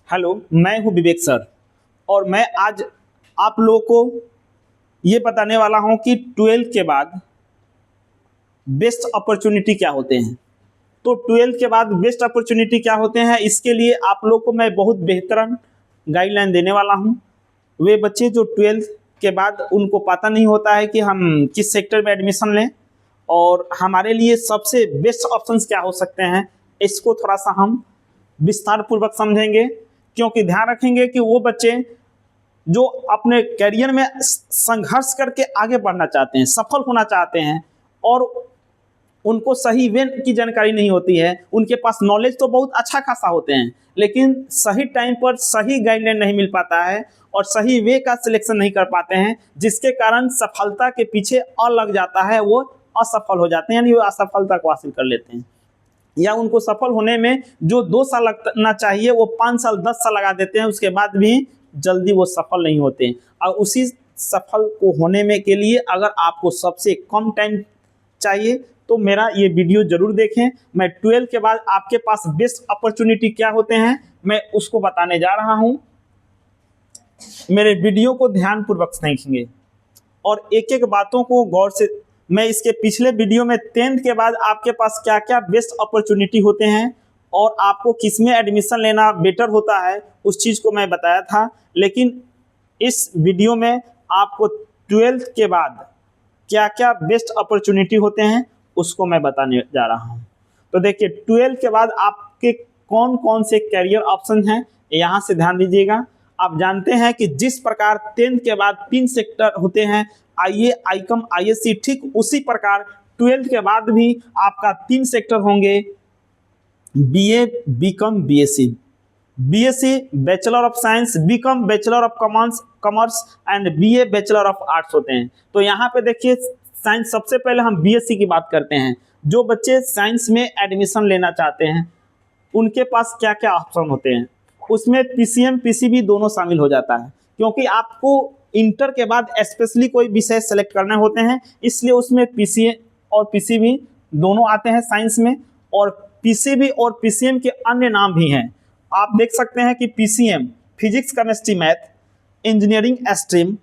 Hello, मैं हूं विवेक sir और मैं आज आप लोगों को ये बताने वाला हूं कि 12th के बाद बेस्ट अपॉर्चुनिटी क्या होते हैं। तो 12th के बाद बेस्ट अपॉर्चुनिटी क्या होते हैं, इसके लिए आप लोग को मैं बहुत बेहतरीन गाइडलाइन देने वाला हूं। वे बच्चे जो 12th के बाद उनको पता नहीं होता है कि हम किस सेक्टर में एडमिशन लें और हमारे लिए सबसे बेस्ट ऑप्शंस क्या हो सकते हैं, इसको थोड़ा सा हम विस्तार पूर्वक समझेंगे। क्योंकि ध्यान रखेंगे कि वो बच्चे जो अपने करियर में संघर्ष करके आगे बढ़ना चाहते हैं, सफल होना चाहते हैं और उनको सही वे की जानकारी नहीं होती है, उनके पास नॉलेज तो बहुत अच्छा खासा होते हैं लेकिन सही टाइम पर सही गाइडलाइन नहीं मिल पाता है और सही वे का सिलेक्शन नहीं कर पाते हैं, जिसके कारण सफलता के पीछे और लग जाता है, वो असफल हो जाते हैं, यानी वो असफलता को हासिल कर लेते हैं। या उनको सफल होने में जो 2 साल लगना चाहिए वो 5 साल 10 साल लगा देते हैं, उसके बाद भी जल्दी वो सफल नहीं होते। और उसी सफल को होने में के लिए अगर आपको सबसे कम टाइम चाहिए तो मेरा ये वीडियो जरूर देखें। मैं 12 के बाद आपके पास बेस्ट अपॉर्चुनिटी क्या होते हैं मैं उसको बताने जा रहा हूं। मेरे वीडियो को ध्यानपूर्वक देखेंगे और एक एक बातों को गौर से। मैं इसके पिछले वीडियो में 10th के बाद आपके पास क्या क्या बेस्ट अपॉर्चुनिटी होते हैं और आपको किस में एडमिशन लेना बेटर होता है उस चीज़ को मैं बताया था, लेकिन इस वीडियो में आपको 12th के बाद क्या क्या बेस्ट अपॉर्चुनिटी होते हैं उसको मैं बताने जा रहा हूं। तो देखिए 12th के बाद आपके कौन कौन से करियर ऑप्शन हैं यहाँ से ध्यान दीजिएगा। आप जानते हैं कि जिस प्रकार 10th के बाद 3 सेक्टर होते हैं, आईए, आईकॉम, आईएससी, ठीक उसी प्रकार 12th के बाद भी आपका 3 सेक्टर होंगे, BA, BCom, BSc. BSc bachelor of science, BCom bachelor of commerce and BA bachelor of arts होते हैं। तो यहाँ पे देखिए साइंस, सबसे पहले हम बीएससी की बात करते हैं। जो बच्चे साइंस में एडमिशन लेना चाहते हैं उनके पास क्या क्या ऑप्शन होते हैं, उसमें पीसीएम पीसीबी दोनों शामिल हो जाता है, क्योंकि आपको इंटर के बाद स्पेशली कोई विषय सेलेक्ट करने होते हैं, इसलिए उसमें पीसीएम और पीसीबी दोनों आते हैं साइंस में। और पीसीबी और पीसीएम के अन्य नाम भी हैं। आप देख सकते हैं कि PCM physics, chemistry, math, engineering stream,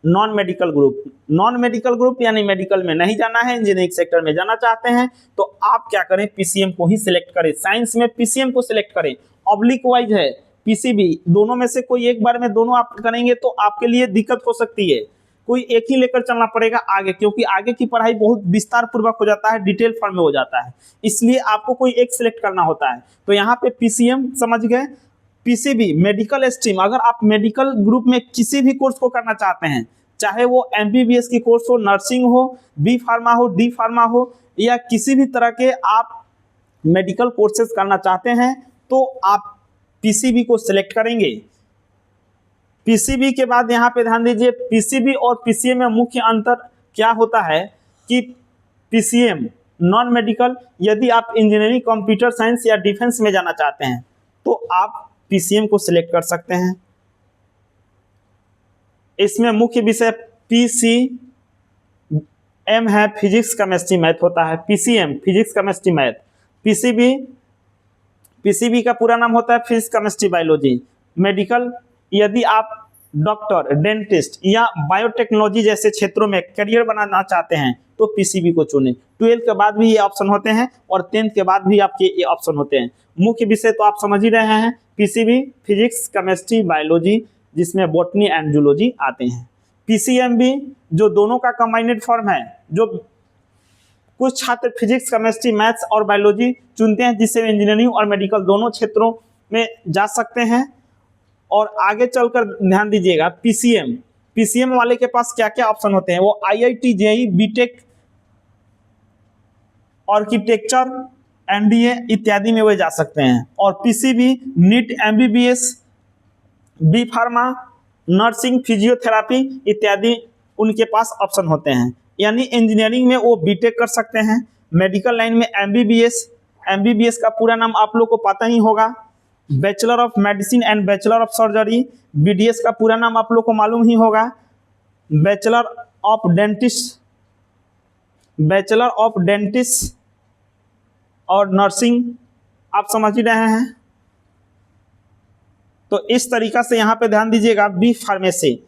non medical group. Non medical group यानी मेडिकल में नहीं जाना है, इंजीनियरिंग सेक्टर में जाना चाहते हैं तो आप क्या करें, पीसीएम को ही सिलेक्ट करें। साइंस में पीसीएम को सिलेक्ट करें। ऑब्लिक वाइज है पीसीबी, दोनों में से कोई एक बार में दोनों आप करेंगे तो आपके लिए दिक्कत हो सकती है, कोई एक ही लेकर चलना पड़ेगा आगे, क्योंकि आगे की पढ़ाई बहुत विस्तार पूर्वक हो जाता है, डिटेल फॉर्म में हो जाता है, इसलिए आपको कोई एक सिलेक्ट करना होता है। तो यहाँ पे पीसीएम समझ गए। पीसीबी मेडिकल स्ट्रीम, अगर आप मेडिकल ग्रुप में किसी भी कोर्स को करना चाहते हैं, चाहे वो एमबीबीएस की कोर्स हो, नर्सिंग हो, बी फार्मा हो, डी फार्मा हो, या किसी भी तरह के आप मेडिकल कोर्सेज करना चाहते हैं तो आप पीसीबी को सिलेक्ट करेंगे। पीसीबी के बाद यहाँ पे ध्यान दीजिए, पीसीबी और पीसीएम में मुख्य अंतर क्या होता है कि पीसीएम नॉन मेडिकल, यदि आप इंजीनियरिंग, कंप्यूटर साइंस या डिफेंस में जाना चाहते हैं तो आप पीसीएम को सिलेक्ट कर सकते हैं। इसमें मुख्य विषय पीसीएम है, फिजिक्स, केमिस्ट्री, मैथ होता है। PCM physics, chemistry, math. PCB का पूरा नाम होता है फिजिक्स, केमिस्ट्री, बायोलॉजी। मेडिकल, यदि आप डॉक्टर, डेंटिस्ट या बायोटेक्नोलॉजी जैसे क्षेत्रों में करियर बनाना चाहते हैं तो पीसीबी को चुनें। 12th के बाद भी ये ऑप्शन होते हैं और 10th के बाद भी आपके ये ऑप्शन होते हैं। मुख्य विषय तो आप समझ ही रहे हैं, पीसीबी फिजिक्स, केमिस्ट्री, बायोलॉजी, जिसमें बॉटनी एंड जूलॉजी आते हैं। पीसीएम भी जो दोनों का कंबाइंड फॉर्म है, जो कुछ छात्र फिजिक्स, केमिस्ट्री, मैथ्स और बायोलॉजी चुनते हैं, जिससे इंजीनियरिंग और मेडिकल दोनों क्षेत्रों में जा सकते हैं। और आगे चलकर ध्यान दीजिएगा, पीसीएम वाले के पास क्या क्या ऑप्शन होते हैं, वो IIT, JEE, BTech, architecture, NDA इत्यादि में वे जा सकते हैं। और PCB NEET, MBBS, B pharma, nursing, physiotherapy इत्यादि उनके पास ऑप्शन होते हैं। यानी इंजीनियरिंग में वो बीटेक कर सकते हैं, मेडिकल लाइन में एमबीबीएस का पूरा नाम आप लोग को पता ही होगा, bachelor of medicine and bachelor of surgery, BDS का पूरा नाम आप लोग को मालूम ही होगा, बैचलर ऑफ डेंटिस्ट और नर्सिंग आप समझ ही रहे हैं। तो इस तरीका से यहाँ पे ध्यान दीजिएगा, बी फार्मेसी,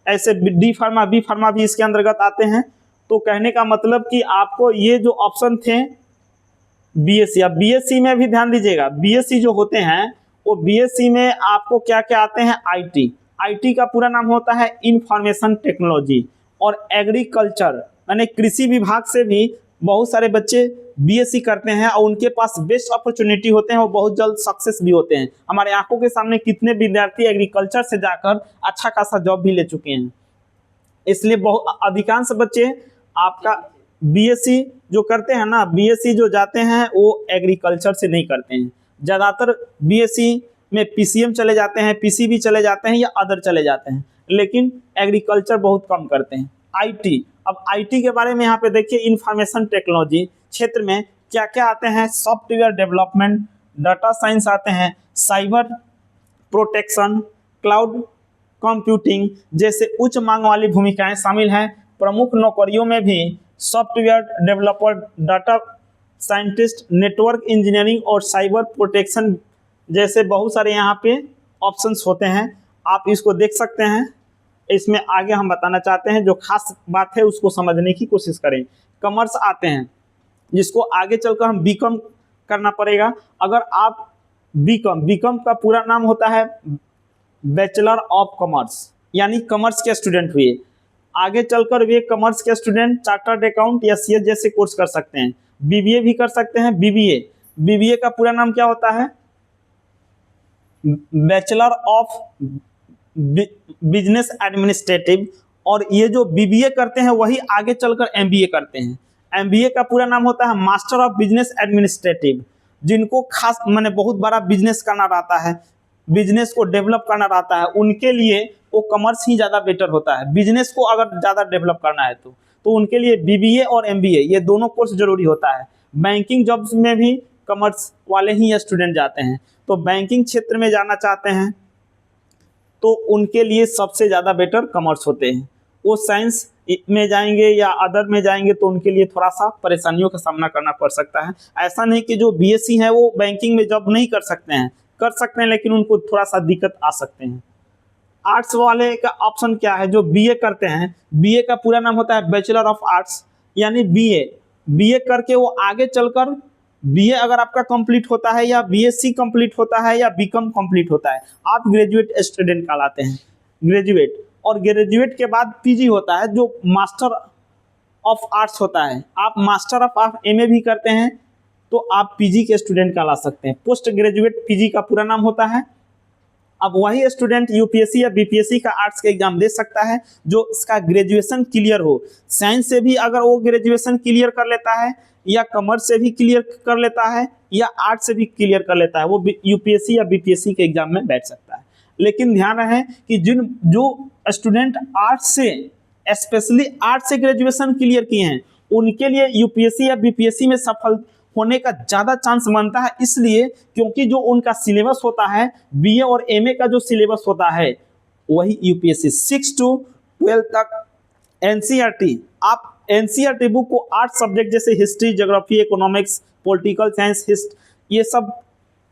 ऐसे डी फार्मा, बी फार्मा भी इसके अंतर्गत आते हैं। तो कहने का मतलब कि आपको ये जो ऑप्शन थे बीएससी, अब बीएससी में भी ध्यान दीजिएगा, बीएससी जो होते हैं वो बीएससी में आपको क्या क्या आते हैं, आईटी, आईटी का पूरा नाम होता है इंफॉर्मेशन टेक्नोलॉजी, और एग्रीकल्चर यानी कृषि विभाग से भी बहुत सारे बच्चे बीएससी करते हैं और उनके पास बेस्ट अपॉर्चुनिटी होते हैं, वो बहुत जल्द सक्सेस भी होते हैं। हमारे आंखों के सामने कितने विद्यार्थी एग्रीकल्चर से जाकर अच्छा खासा जॉब भी ले चुके हैं। इसलिए बहुत अधिकांश बच्चे आपका बीएससी जो करते हैं ना, बीएससी जो जाते हैं वो एग्रीकल्चर से नहीं करते हैं, ज़्यादातर बीएससी में पीसीएम चले जाते हैं, पीसीबी चले जाते हैं या अदर चले जाते हैं, लेकिन एग्रीकल्चर बहुत कम करते हैं। आईटी, अब आईटी के बारे में यहाँ पे देखिए, इंफॉर्मेशन टेक्नोलॉजी क्षेत्र में क्या क्या आते हैं, सॉफ्टवेयर डेवलपमेंट, डाटा साइंस आते हैं, साइबर प्रोटेक्शन, क्लाउड कंप्यूटिंग जैसे उच्च मांग वाली भूमिकाएं शामिल हैं। प्रमुख नौकरियों में भी software developer, data scientist, network engineering और साइबर प्रोटेक्शन जैसे बहुत सारे यहाँ पे ऑप्शंस होते हैं, आप इसको देख सकते हैं। इसमें आगे हम बताना चाहते हैं, जो खास बात है उसको समझने की कोशिश करें। कॉमर्स आते हैं, जिसको आगे चलकर हम बीकॉम करना पड़ेगा। अगर आप बीकॉम का पूरा नाम होता है बैचलर ऑफ कॉमर्स, यानी कॉमर्स के स्टूडेंट हुए। आगे चलकर वे कॉमर्स के स्टूडेंट चार्टर्ड अकाउंट या सीए जैसे कोर्स कर सकते हैं, बीबीए भी कर सकते हैं। बीबीए का पूरा नाम क्या होता है, बैचलर ऑफ बिजनेस एडमिनिस्ट्रेटिव, और ये जो बीबीए करते हैं वही आगे चलकर एमबीए करते हैं। एमबीए का पूरा नाम होता है मास्टर ऑफ बिजनेस एडमिनिस्ट्रेटिव, जिनको खास माने बहुत बड़ा बिजनेस करना रहता है, बिजनेस को डेवलप करना रहता है, उनके लिए वो कॉमर्स ही ज़्यादा बेटर होता है। बिजनेस को अगर ज़्यादा डेवलप करना है तो उनके लिए बीबीए और एमबीए ये दोनों कोर्स जरूरी होता है। बैंकिंग जॉब्स में भी कॉमर्स वाले ही स्टूडेंट जाते हैं, तो बैंकिंग क्षेत्र में जाना चाहते हैं तो उनके लिए सबसे ज़्यादा बेटर कॉमर्स होते हैं। वो साइंस में जाएंगे या अदर में जाएंगे तो उनके लिए थोड़ा सा परेशानियों का सामना करना पड़ सकता है। ऐसा नहीं कि जो बीएससी है वो बैंकिंग में जॉब नहीं कर सकते हैं, कर सकते हैं, लेकिन उनको थोड़ा सा दिक्कत आ सकते हैं। आर्ट्स वाले का ऑप्शन क्या है, जो बीए करते हैं, बीए का पूरा नाम होता है बैचलर ऑफ आर्ट्स, यानी बीए करके वो आगे चलकर बीए अगर आपका कंप्लीट होता है या बीएससी कंप्लीट होता है या बीकॉम कंप्लीट होता है, आप ग्रेजुएट स्टूडेंट कहलाते हैं, ग्रेजुएट। और ग्रेजुएट के बाद पीजी होता है, जो मास्टर ऑफ आर्ट्स होता है। आप मास्टर ऑफ एमए भी करते हैं तो आप पीजी के स्टूडेंट कहला सकते हैं। पोस्ट ग्रेजुएट पीजी का पूरा नाम होता है। अब वही स्टूडेंट यूपीएससी या बीपीएससी का आर्ट्स का एग्जाम दे सकता है जो इसका ग्रेजुएशन क्लियर हो। साइंस से भी अगर वो ग्रेजुएशन क्लियर कर लेता है, या कॉमर्स से भी क्लियर कर लेता है, या आर्ट्स से भी क्लियर कर लेता है, वो यूपीएससी या बीपीएससी के एग्जाम में बैठ सकता है। लेकिन ध्यान रहे कि जो स्टूडेंट आर्ट्स से, स्पेशली आर्ट्स से ग्रेजुएशन क्लियर किए हैं, उनके लिए यूपीएससी या बीपीएससी में सफल होने का ज़्यादा चांस बनता है। इसलिए क्योंकि जो उनका सिलेबस होता है, बीए और एमए का जो सिलेबस होता है वही यूपीएससी 6 to 12 तक एनसीईआरटी, आप एनसीईआरटी बुक को 8 सब्जेक्ट जैसे history, geography, economics, political science, ये सब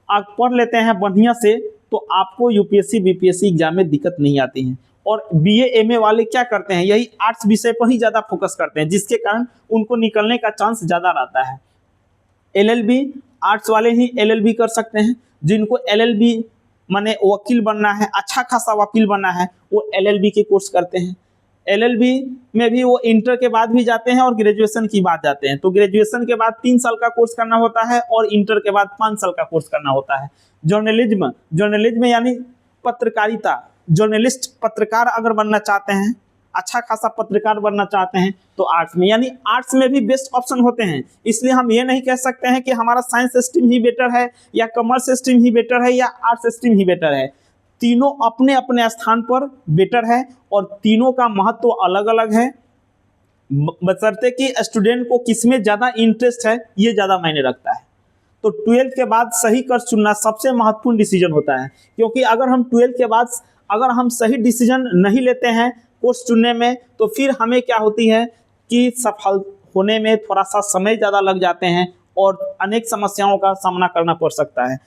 आप पढ़ लेते हैं बढ़िया से, तो आपको यूपीएससी बीपीएससी एग्जाम में दिक्कत नहीं आती है। और बीए एमए वाले क्या करते हैं, यही आर्ट्स विषय पर ही ज़्यादा फोकस करते हैं, जिसके कारण उनको निकलने का चांस ज़्यादा रहता है। एलएलबी, आर्ट्स वाले ही एलएलबी कर सकते हैं। जिनको एलएलबी माने वकील बनना है, अच्छा खासा वकील बनना है, वो एलएलबी के कोर्स करते हैं। एलएलबी में भी वो इंटर के बाद भी जाते हैं और ग्रेजुएशन की बात जाते हैं। तो ग्रेजुएशन के बाद 3 साल का कोर्स करना होता है और इंटर के बाद 5 साल का कोर्स करना होता है। जर्नलिज्म यानी पत्रकारिता, जर्नलिस्ट पत्रकार अगर बनना चाहते हैं, अच्छा खासा पत्रकार बनना चाहते हैं, तो आर्ट्स में, यानी आर्ट्स में भी बेस्ट ऑप्शन होते हैं। इसलिए हम ये नहीं कह सकते हैं कि हमारा साइंस स्ट्रीम ही बेटर है या कॉमर्स स्ट्रीम ही बेटर है या आर्ट्स स्ट्रीम ही बेटर है। तीनों अपने अपने स्थान पर बेटर है और तीनों का महत्व अलग अलग है, बशर्ते कि स्टूडेंट को किसमें ज़्यादा इंटरेस्ट है ये ज़्यादा मायने रखता है। तो 12th के बाद सही कोर्स चुनना सबसे महत्वपूर्ण डिसीजन होता है, क्योंकि अगर हम 12th के बाद अगर हम सही डिसीजन नहीं लेते हैं कोर्स चुनने में, तो फिर हमें क्या होती है कि सफल होने में थोड़ा सा समय ज़्यादा लग जाते हैं और अनेक समस्याओं का सामना करना पड़ सकता है।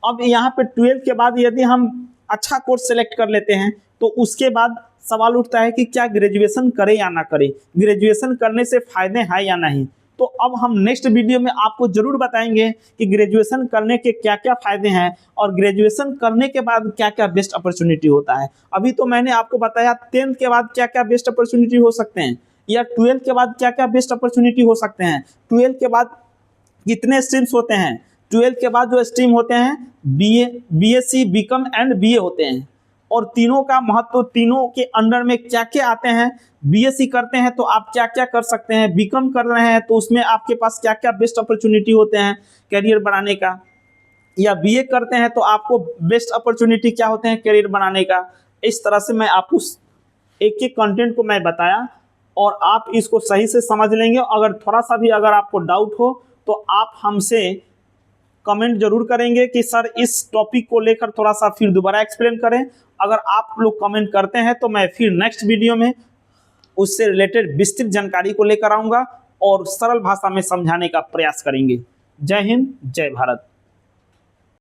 अब यहाँ पे 12th के बाद यदि हम अच्छा कोर्स सेलेक्ट कर लेते हैं तो उसके बाद सवाल उठता है कि क्या ग्रेजुएशन करें या ना करें, ग्रेजुएशन करने से फायदे हैं या नहीं। तो अब हम नेक्स्ट वीडियो में आपको जरूर बताएंगे कि ग्रेजुएशन करने के क्या क्या फायदे हैं और ग्रेजुएशन करने के बाद क्या क्या बेस्ट अपॉर्चुनिटी होता है। अभी तो मैंने आपको बताया 10th के बाद क्या क्या बेस्ट अपॉर्चुनिटी हो सकते हैं या 12th के बाद क्या क्या बेस्ट अपॉर्चुनिटी हो सकते हैं, 12th के बाद कितने स्ट्रीम्स होते हैं, 12th के बाद जो स्ट्रीम होते हैं BA, BSc, BCom and BA होते हैं, और तीनों का महत्व, तीनों के अंडर में क्या क्या आते हैं। बीएससी करते हैं तो आप क्या क्या कर सकते हैं, बीकॉम कर रहे हैं तो उसमें आपके पास क्या क्या बेस्ट अपॉर्चुनिटी होते हैं करियर बनाने का, या बीए करते हैं तो आपको बेस्ट अपॉर्चुनिटी क्या होते हैं करियर बनाने का। इस तरह से मैं आपको एक एक कंटेंट को मैं बताया और आप इसको सही से समझ लेंगे। अगर थोड़ा सा भी अगर आपको डाउट हो तो आप हमसे कमेंट जरूर करेंगे कि सर इस टॉपिक को लेकर थोड़ा सा फिर दोबारा एक्सप्लेन करें। अगर आप लोग कमेंट करते हैं तो मैं फिर नेक्स्ट वीडियो में उससे रिलेटेड विस्तृत जानकारी को लेकर आऊँगा और सरल भाषा में समझाने का प्रयास करेंगे। जय हिंद, जय भारत।